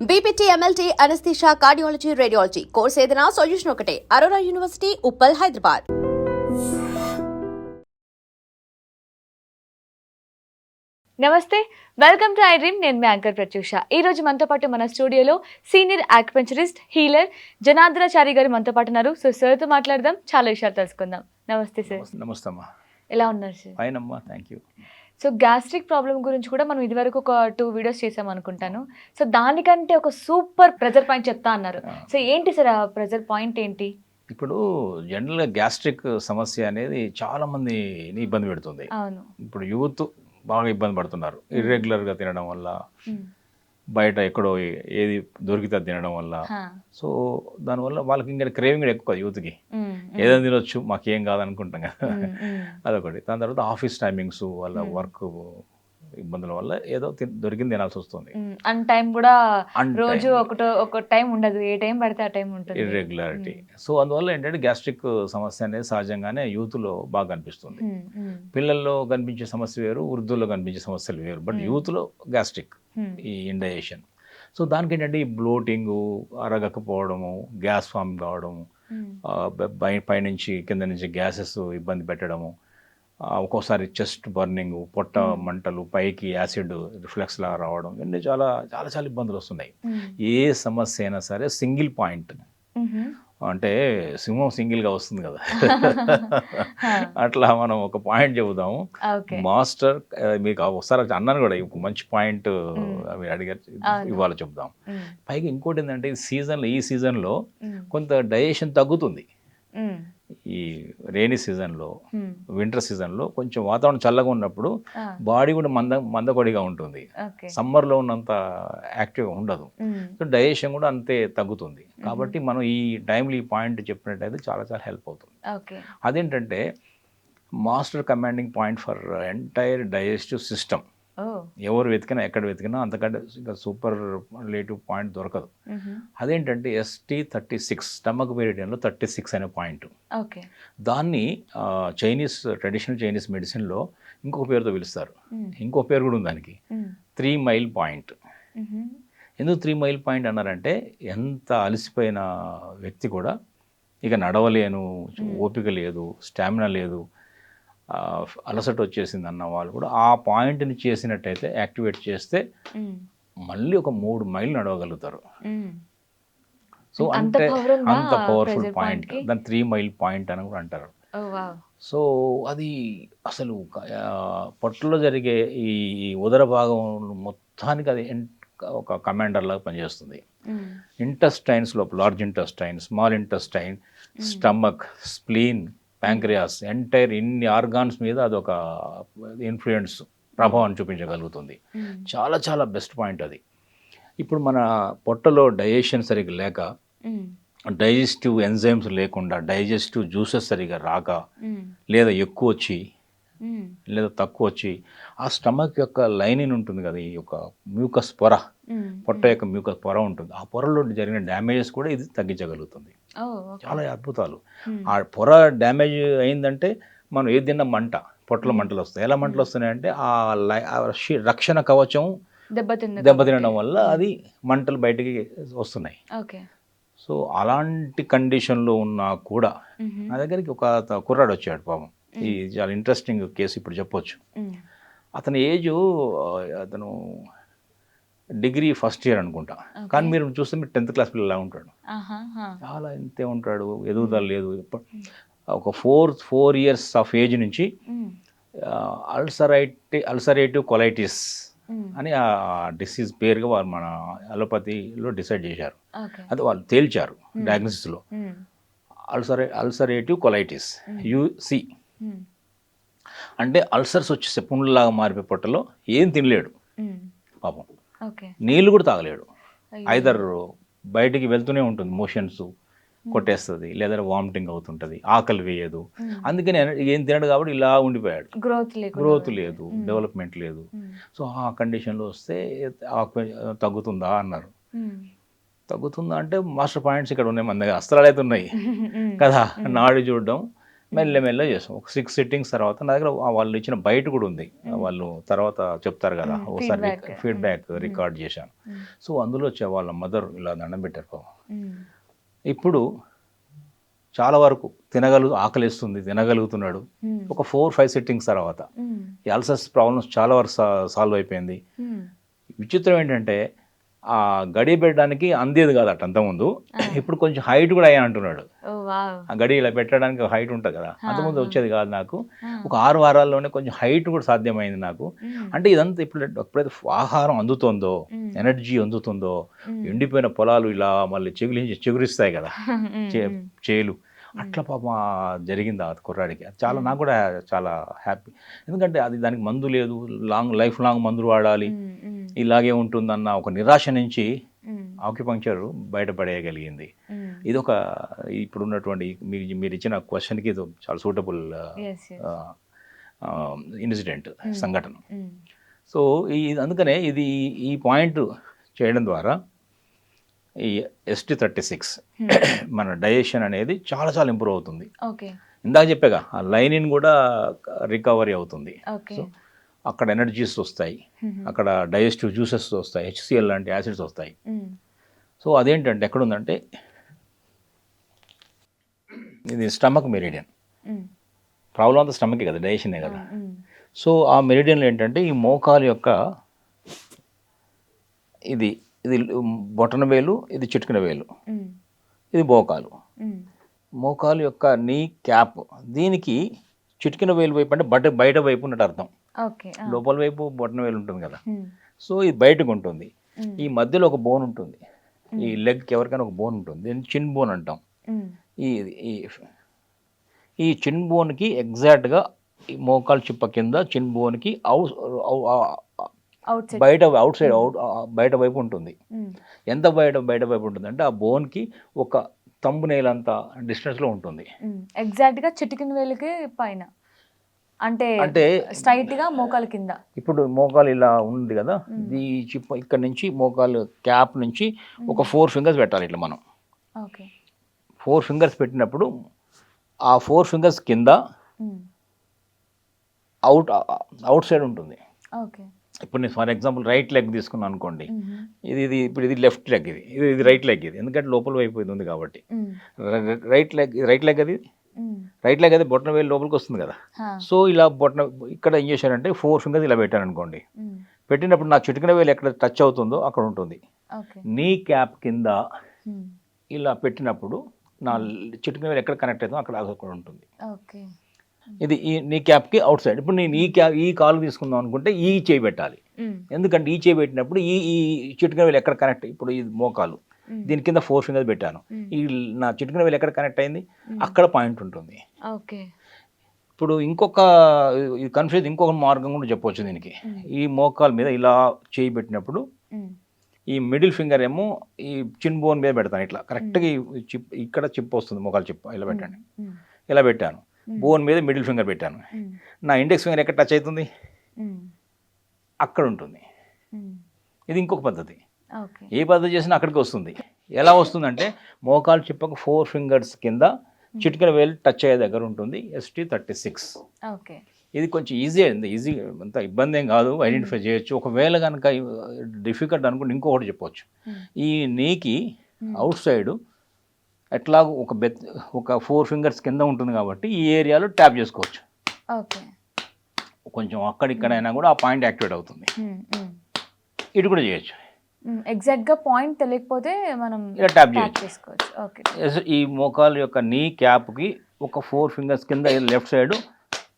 BPT MLT anaesthesia cardiology radiology course ఏదైనా solution ఒకటే Aurora university Uppal Hyderabad. నమస్తే, వెల్కమ్ టు ఐ డ్రీమ్. నేను మీ anchor Pratyusha. ఈ రోజు మనతో పాటు మన స్టూడియోలో సీనియర్ ఆక్యుపంక్చరిస్ట్ హీలర్ జనార్దనాచారి గారు మనతో పాటు ఉన్నారు. సో సార్తో మాట్లాడదాం, చాలా విషయాలు తెలుసుకుందాం. నమస్తే సార్. నమస్తే అమ్మా. ఎలా ఉన్నారు సార్? ఫైన్ అమ్మా, thank you. So gastric problem గురించి కూడా మనం ఇదివరకు ఒక 2 వీడియోస్ చేసాం అనుకుంటాను. సో దానికంటే ఒక సూపర్ ప్రెజర్ పాయింట్ చెప్తా అన్నారు. సో ఏంటి సార్ ఆ ప్రెజర్ పాయింట్ ఏంటి? ఇప్పుడు జనరల్గా గ్యాస్ట్రిక్ సమస్య అనేది చాలా మందిని ఇబ్బంది పెడుతుంది. అవును. ఇప్పుడు యూత్ బాగా ఇబ్బంది పడుతున్నారు. ఇర్రెగ్యులర్గా తినడం వల్ల, బయట ఎక్కడో ఏది దొరికితే తినడం వల్ల. సో దానివల్ల వాళ్ళకి ఇంకా క్రేవింగ్ కూడా ఎక్కువ యూత్కి. ఏదైనా తినొచ్చు, మాకేం కాదనుకుంటాం కదా, అదొకటి. దాని తర్వాత ఆఫీస్ టైమింగ్స్, వాళ్ళ వర్క్ ఇబ్బందుల వల్ల ఏదో దొరికింది తినాల్సి వస్తుంది. అన్ టైం కూడా రోజు ఒక టైం ఉండదు, ఏ టైం పడితే ఆ టైం ఉంటుంది, ఇర్రెగ్యులారిటీ. సో అందువల్ల ఏంటంటే గ్యాస్ట్రిక్ సమస్య అనేది సహజంగానే యూత్లో బాగా కనిపిస్తుంది. పిల్లల్లో కనిపించే సమస్య వేరు, వృద్ధుల్లో కనిపించే సమస్యలు వేరు. బట్ యూత్లో గ్యాస్ట్రిక్, ఈ ఇండైజెషన్. సో దానికి ఏంటంటే ఈ బ్లోటింగు, అరగకపోవడము, గ్యాస్ ఫామ్ కావడము, పైనుంచి కింద నుంచి గ్యాసెస్ ఇబ్బంది పెట్టడము, ఒక్కోసారి చెస్ట్ బర్నింగ్, పొట్ట మంటలు, పైకి యాసిడ్ రిఫ్లెక్స్ లాగా రావడం, ఇవన్నీ చాలా చాలా చాలా ఇబ్బందులు వస్తున్నాయి. ఏ సమస్య అయినా సరే సింగిల్ పాయింట్, అంటే సింహం సింగిల్గా వస్తుంది కదా, అట్లా మనం ఒక పాయింట్ చెబుదాము. మాస్టర్ మీకు ఒకసారి అన్నాను కూడా, మంచి పాయింట్ మీరు అడిగారు, ఇవాళ చెప్దాం. పైగా ఇంకోటి ఏంటంటే ఈ సీజన్లో కొంత డైజెషన్ తగ్గుతుంది. ఈ రైనీ సీజన్లో, వింటర్ సీజన్లో కొంచెం వాతావరణం చల్లగా ఉన్నప్పుడు బాడీ కూడా మందకొడిగా ఉంటుంది. సమ్మర్లో ఉన్నంత యాక్టివ్గా ఉండదు. సో డైజెషన్ కూడా అంతే తగ్గుతుంది. కాబట్టి మనం ఈ టైంలో ఈ పాయింట్ చెప్పినట్టయితే చాలా చాలా హెల్ప్ అవుతుంది. అదేంటంటే master commanding point for entire digestive system. ఎవరు వెతికినా, ఎక్కడ వెతికినా అంతకంటే ఇంకా సూపర్ రిలేటివ్ పాయింట్ దొరకదు. అదేంటంటే ST36, స్టమక్ మెరిడియన్లో 36 అనే పాయింట్. దాన్ని ట్రెడిషనల్ చైనీస్ మెడిసిన్లో ఇంకొక పేరుతో పిలుస్తారు. ఇంకో పేరు కూడా ఉంది దానికి, 3 మైల్ పాయింట్. ఎందుకు 3 మైల్ పాయింట్ అన్నారంటే, ఎంత అలసిపోయిన వ్యక్తి కూడా ఇక నడవలేను, ఓపిక లేదు, స్టామినా లేదు, అలసట వచ్చేసింది అన్న వాళ్ళు కూడా ఆ పాయింట్ని చేసినట్టయితే, యాక్టివేట్ చేస్తే మళ్ళీ ఒక 3 మైళ్ళు నడవగలుగుతారు. సో అంటే అంత పవర్ఫుల్ పాయింట్, దాన్ని 3 మైల్ పాయింట్ అని కూడా అంటారు. సో అది అసలు పొట్టలో జరిగే ఈ ఉదర భాగం మొత్తానికి అది ఒక కమాండర్ లాగా పనిచేస్తుంది. ఇంటెస్టైన్స్ లోపల large intestine, small intestine, stomach, spleen, pancreas, entire ఇన్ని ఆర్గాన్స్ మీద అదొక ఇన్ఫ్లుయెన్స్, ప్రభావం చూపించగలుగుతుంది. చాలా చాలా బెస్ట్ పాయింట్ అది. ఇప్పుడు మన పొట్టలో డైజెషన్ సరిగ్గా లేక, డైజెస్టివ్ ఎంజైమ్స్ లేకుండా, డైజెస్టివ్ జ్యూసెస్ సరిగ్గా రాక, లేదా ఎక్కువ వచ్చి లేదా తక్కువ వచ్చి, ఆ స్టమక్ యొక్క లైనింగ్ ఉంటుంది కదా, ఈ యొక్క మ్యూకస్ పొర, పొట్ట యొక్క మ్యూకస్ పొర ఉంటుంది, ఆ పొరలో జరిగిన డ్యామేజెస్ కూడా ఇది తగ్గించగలుగుతుంది. చాలా అద్భుతాలు. ఆ పొర డ్యామేజ్ అయిందంటే మనం ఏది తిన్నా పొట్టలో మంటలు వస్తాయి. ఎలా మంటలు వస్తున్నాయంటే ఆ రక్షణ కవచం దెబ్బతినడం వల్ల అది మంటలు బయటికి వస్తున్నాయి. సో అలాంటి కండిషన్లో ఉన్నా కూడా నా దగ్గరికి ఒక కుర్రాడు వచ్చాడు పాపం. ఈ చాలా ఇంట్రెస్టింగ్ కేసు ఇప్పుడు చెప్పొచ్చు. అతని అతను డిగ్రీ ఫస్ట్ ఇయర్ అనుకుంటా, కానీ మీరు చూస్తే మీరు 10th క్లాస్ పిల్లలా ఉంటాడు. చాలా ఇంతే ఉంటాడు, ఎదుగుదల లేదు. ఒక 4 years ఆఫ్ ఏజ్ నుంచి అల్సరేటివ్ కొలైటిస్ అని ఆ డిసీజ్ పేరుగా వాళ్ళు మన అలోపతిలో డిసైడ్ చేశారు. అది వాళ్ళు తేల్చారు డయాగ్నోసిస్లో. Ulcerative colitis, UC. అంటే అల్సర్స్ వచ్చేసే పుండ్లాగా మారిపోయి పొట్టలో ఏం తినలేడు పాపం, నీళ్ళు కూడా తాగలేడు. ఐదర్ బయటికి వెళ్తూనే ఉంటుంది, మోషన్స్ కొట్టేస్తుంది, లేదా వామిటింగ్ అవుతుంటుంది, ఆకలి వేయదు. అందుకని ఏం తినడు కాబట్టి ఇలా ఉండిపోయాడు. గ్రోత్ లేదు, డెవలప్మెంట్ లేదు. సో ఆ కండిషన్లో వస్తే తగ్గుతుందా అన్నారు. తగ్గుతుందా అంటే మాస్టర్ పాయింట్స్ ఇక్కడ ఉన్నాయి, మన దగ్గర అస్త్రాలు అయితే ఉన్నాయి కదా. నాడి చూడడం, మెల్లమెల్ల చేస్తాం. ఒక 6 సిట్టింగ్స్ తర్వాత నా దగ్గర వాళ్ళు ఇచ్చిన బయట కూడా ఉంది. వాళ్ళు తర్వాత చెప్తారు కదా, ఒకసారి ఫీడ్బ్యాక్ రికార్డ్ చేశాను. సో అందులో వాళ్ళ మదర్ ఇలా దండం పెట్టారు పాపం. ఇప్పుడు చాలా వరకు ఆకలిస్తుంది, తినగలుగుతున్నాడు. ఒక 4-5 సిట్టింగ్స్ తర్వాత ఈ అల్సర్స్ ప్రాబ్లమ్స్ చాలా వరకు సాల్వ్ అయిపోయింది. విచిత్రం ఏంటంటే ఆ గడి పెట్టడానికి అందేది కాదు అట్ అంతకుముందు. ఇప్పుడు కొంచెం హైట్ కూడా అయ్యా అంటున్నాడు. ఆ గడి ఇలా పెట్టడానికి హైట్ ఉంటుంది కదా, అంతకుముందు వచ్చేది కాదు నాకు. ఒక 6 వారాల్లోనే కొంచెం హైట్ కూడా సాధ్యమైంది నాకు. అంటే ఇదంతా ఎప్పుడైతే ఆహారం అందుతుందో, ఎనర్జీ అందుతుందో, ఎండిపోయిన పొలాలు ఇలా మళ్ళీ చిగురిస్తాయి కదా చేలు, అట్లా పాపం జరిగింది ఆ కుర్రాడికి. అది చాలా, నాకు కూడా చాలా హ్యాపీ. ఎందుకంటే అది దానికి మందు లేదు, లైఫ్ లాంగ్ మందులు వాడాలి, ఇలాగే ఉంటుందన్న ఒక నిరాశ నుంచి ఆక్యుపంక్చర్ బయటపడేయగలిగింది. ఇది ఒక ఇప్పుడున్నటువంటి మీరు ఇచ్చిన క్వశ్చన్కి ఇది చాలా సూటబుల్ ఇన్సిడెంట్, సంఘటన. సో అందుకనే ఈ పాయింట్ చేయడం ద్వారా ఈ ST36 మన డైజెషన్ అనేది చాలా చాలా ఇంప్రూవ్ అవుతుంది. ఇందాక చెప్పాగా ఆ లైనిన్ కూడా రికవరీ అవుతుంది. సో అక్కడ ఎనర్జీస్ వస్తాయి, అక్కడ డైజెస్టివ్ జ్యూసెస్ వస్తాయి, HCl లాంటి యాసిడ్స్ వస్తాయి. సో అదేంటంటే ఎక్కడుందంటే ఇది స్టమక్ మెరిడియన్. ప్రాబ్లం అంతా స్టమకే కదా, డైజెషనే కదా. సో ఆ మెరిడియన్లో ఏంటంటే ఈ మోకాలు యొక్క ఇది బొటన వేలు, ఇది చిటికెన వేలు, ఇది మోకాలు. మోకాలు యొక్క నీ క్యాప్, దీనికి చిటికెన వేలు వైపు అంటే బయట వైపు ఉన్నట్టు అర్థం. లోపల వైపు బొటన వేలు ఉంటుంది కదా, సో ఇది బయటకు ఉంటుంది. ఈ మధ్యలో ఒక బోన్ ఉంటుంది, ఈ లెగ్కి ఎవరికైనా ఒక బోన్ ఉంటుంది, దీన్ని చిన్ బోన్ అంటాం. ఈ చిన్ బోన్కి ఎగ్జాక్ట్గా ఈ మోకాలు చిప్ప కింద చిన్ బోన్కి అవుట్ సైడ్ బయట వైపు ఉంటుంది. ఎంత బయట వైపు ఉంటుంది అంటే ఆ బోన్కి ఒక తంబు నేల అంత డిస్టెన్స్లో ఉంటుంది. ఎగ్జాక్ట్గా చిటికెన వేలుకి పైన, అంటే స్ట్రైట్గా మోకాలు కింద. ఇప్పుడు మోకాలు ఇలా ఉంది కదా, ఈ చిప్ప ఇక్కడ నుంచి మోకాలు క్యాప్ నుంచి ఒక 4 ఫింగర్స్ పెట్టాలి ఇట్లా మనం. 4 ఫింగర్స్ పెట్టినప్పుడు ఆ 4 ఫింగర్స్ కింద అవుట్ సైడ్ ఉంటుంది. ఇప్పుడు నేను ఫర్ ఎగ్జాంపుల్ రైట్ లెగ్ తీసుకున్నాను అనుకోండి, ఇది లెఫ్ట్ లెగ్, ఇది రైట్ లెగ్, ఇది ఎందుకంటే లోపల వైపు ఇది ఉంది కాబట్టి. రైట్ లెగ్ అది బొట్టన వేలు లోపలికి వస్తుంది కదా. సో ఇలా ఇక్కడ ఏం చేశారంటే 4 ఫింగర్స్ ఇలా పెట్టాను అనుకోండి, పెట్టినప్పుడు నా చిటికెన వేలు ఎక్కడ టచ్ అవుతుందో అక్కడ ఉంటుంది. నీ క్యాప్ కింద ఇలా పెట్టినప్పుడు నా చిటికెన వేలు ఎక్కడ కనెక్ట్ అవుతుందో అక్కడ ఉంటుంది. ఇది నీ క్యాప్కి అవుట్ సైడ్. ఇప్పుడు నేను ఈ కాలు తీసుకుందాం అనుకుంటే ఈ చేయి పెట్టాలి, ఎందుకంటే ఈ చేయి పెట్టినప్పుడు ఈ చిటికెన వేలు ఎక్కడ కనెక్ట్, ఇప్పుడు ఇది మోకాలు, దీని కింద 4 ఫింగర్స్ పెట్టాను, ఈ నా చిటికెన వేలు ఎక్కడ కనెక్ట్ అయింది అక్కడ పాయింట్ ఉంటుంది. ఇప్పుడు ఇంకొక మార్గం కూడా చెప్పవచ్చు దీనికి. ఈ మోకాలు మీద ఇలా చేయి పెట్టినప్పుడు ఈ మిడిల్ ఫింగర్ ఏమో ఈ చిన్ బోన్ మీద పెడతాను, ఇట్లా కరెక్ట్గా ఇక్కడ చిప్ వస్తుంది, మోకాలు చిప్ ఇలా పెట్టండి. ఇలా పెట్టాను, బోన్ మీద మిడిల్ ఫింగర్ పెట్టాను, నా ఇండెక్స్ ఫింగర్ ఎక్కడ టచ్ అవుతుంది అక్కడ ఉంటుంది. ఇది ఇంకొక పద్ధతి. ఏ పద్ధతి చేసినా అక్కడికి వస్తుంది. ఎలా వస్తుందంటే మోకాలు చిప్పకు 4 ఫింగర్స్ కింద చిటికెన వేలు టచ్ అయ్యే దగ్గర ఉంటుంది ST36. ఇది కొంచెం ఈజీ అంత ఇబ్బంది ఏం కాదు, ఐడెంటిఫై చేయొచ్చు. ఒకవేళ కనుక డిఫికల్ట్ అనుకుంటే ఇంకొకటి చెప్పవచ్చు. ఈ నీకి అవుట్ సైడ్ ఎట్లా ఒక 4 ఫింగర్స్ కింద ఉంటుంది కాబట్టి ఈ ఏరియాలో ట్యాప్ చేసుకోవచ్చు. కొంచెం అక్కడిక్కడైనా కూడా ఆ పాయింట్ యాక్టివేట్ అవుతుంది. ఇటు కూడా చేయొచ్చు. ఎగ్జాక్ట్గా పాయింట్ తెలియకపోతే మనం ఇలా ట్యాప్ చేసుకోవచ్చు. ఈ మోకాలు యొక్క నీ క్యాప్కి ఒక 4 ఫింగర్స్ కింద లెఫ్ట్ సైడ్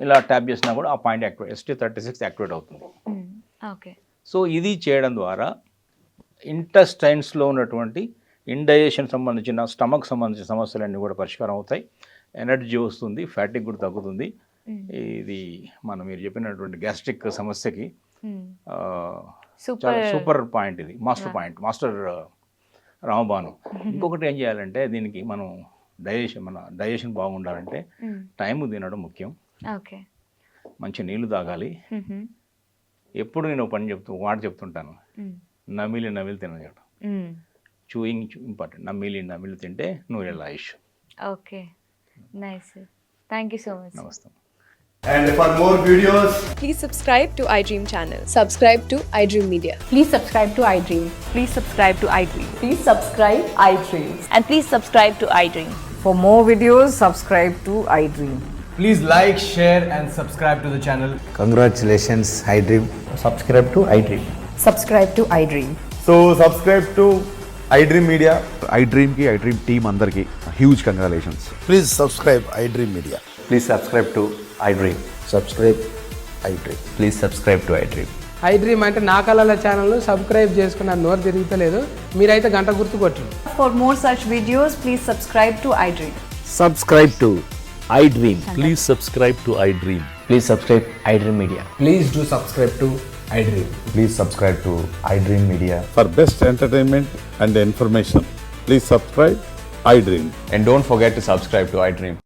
ఇలా ట్యాప్ చేసినా కూడా ఆ పాయింట్ ST36 యాక్టివేట్ అవుతుంది. సో ఇది చేయడం ద్వారా ఇంటెస్టైన్స్లో ఉన్నటువంటి ఇండైజెషన్ సంబంధించిన స్టమక్ సంబంధించిన సమస్యలన్నీ కూడా పరిష్కారం అవుతాయి. ఎనర్జీ వస్తుంది, ఫ్యాటిక్ కూడా తగ్గుతుంది. ఇది మీరు చెప్పినటువంటి గ్యాస్ట్రిక్ సమస్యకి చాలా సూపర్ పాయింట్, ఇది మాస్టర్ రామబాను. ఇంకొకటి ఏం చేయాలంటే దీనికి మనం డైజెషన్ బాగుండాలంటే టైం తినడం ముఖ్యం. మంచి నీళ్లు తాగాలి. ఎప్పుడు నేను మాట చెప్తుంటాను, నమిలి తినడం. Chewing important. నమిలి తింటే 100 ఏళ్ళ ఆయుష్. Okay, nice. Thank you so much. నమస్తే. And for more videos, Please subscribe to iDream channel. Subscribe to iDream Media. Please subscribe to iDream. Please subscribe to iDream. Please subscribe iDream. And please subscribe to iDream. For more videos, subscribe to iDream. please like, share, and subscribe to the channel. Congratulations, iDream. Subscribe to iDream. Subscribe to iDream. So subscribe to iDream Media. iDream ki iDream team andarki huge congratulations. Please subscribe iDream Media. Please subscribe to iDream. Subscribe iDream. Please subscribe to iDream. iDream అంటే నా కళల ఛానల్ను subscribe చేసుకున్న నోరు తిరుగుతలేదు, మీరైతే గంట గుర్తు కొట్టండి. For more such videos, please subscribe to iDream. Subscribe to iDream. Please subscribe to iDream. Please subscribe iDream Media. Please do subscribe to iDream. Please subscribe to iDream Media. For best entertainment and information, please subscribe iDream. And don't forget to subscribe to iDream.